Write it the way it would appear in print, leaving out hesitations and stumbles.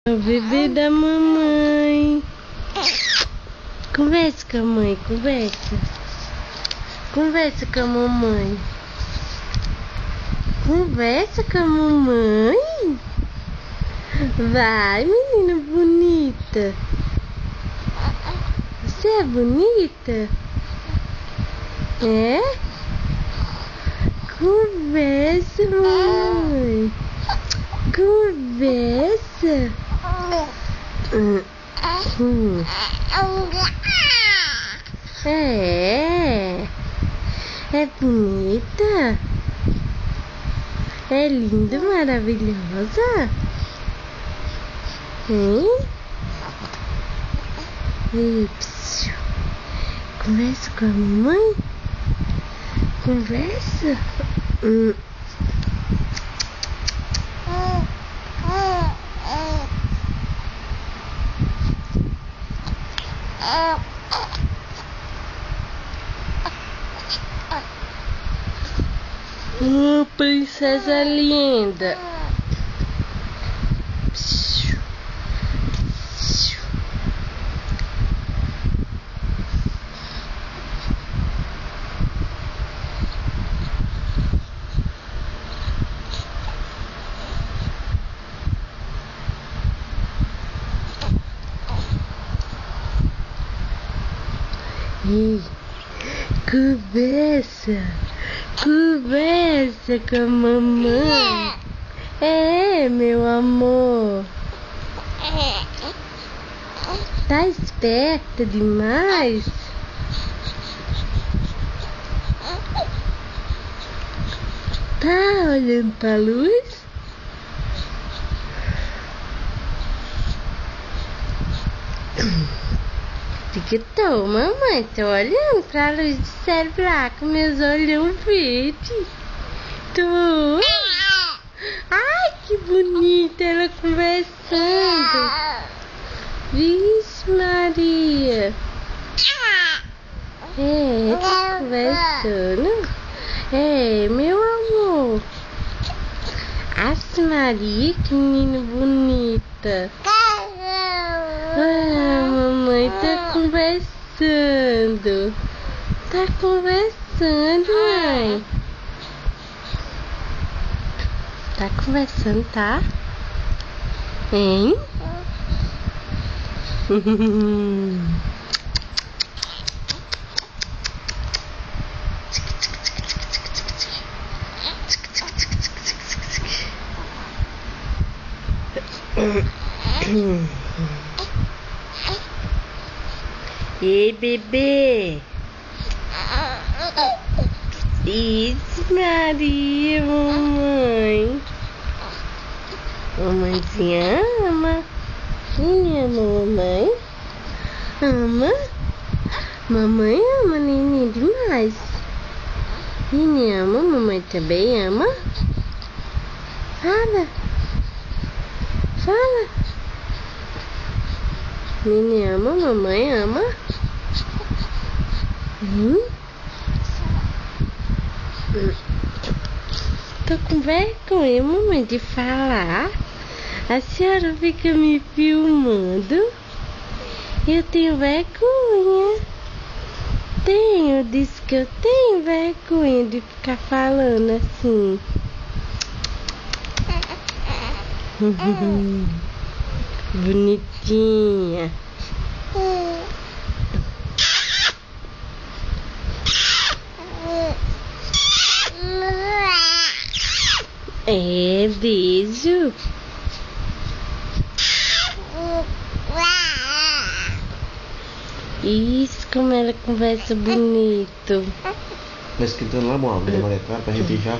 O bebê da mamãe. Conversa com a mãe, conversa. Conversa com a mamãe. Conversa com a mamãe. Vai, menina bonita. Você é bonita? É? Conversa, mamãe. Conversa. É. É bonita? É linda, maravilhosa? Hein? E, psiu. Conversa com a mamãe? Conversa? Princesa linda. Ei, conversa. Conversa com a mamãe. É, meu amor. Tá esperta demais? Tá olhando pra luz? Tô, mamãe, tô olhando pra luz do celular com meus olhos verdes. Tô. Ai, que bonita ela conversando. Vixe, Maria. É, tá conversando. É, meu amor. Aff, Maria, que menina bonita. Ah, mamãe tá conversando. Tá conversando, mãe. Tá conversando, tá? Hein? Ei, bebê. Isso, Maria, mamãe. Mamãezinha ama. Neném ama mamãe? Ama? Mamãe ama neném demais. Neném ama, mamãe também ama. Fala. Fala. Neném ama, mamãe ama. Tô com vergonha, mamãe, de falar. A senhora fica me filmando. Eu tenho vergonha. Disse que eu tenho vergonha de ficar falando assim. Bonitinha. É, beijo. Isso, como ela conversa bonito. Tá escrito lá, amor, demora pra repetir já.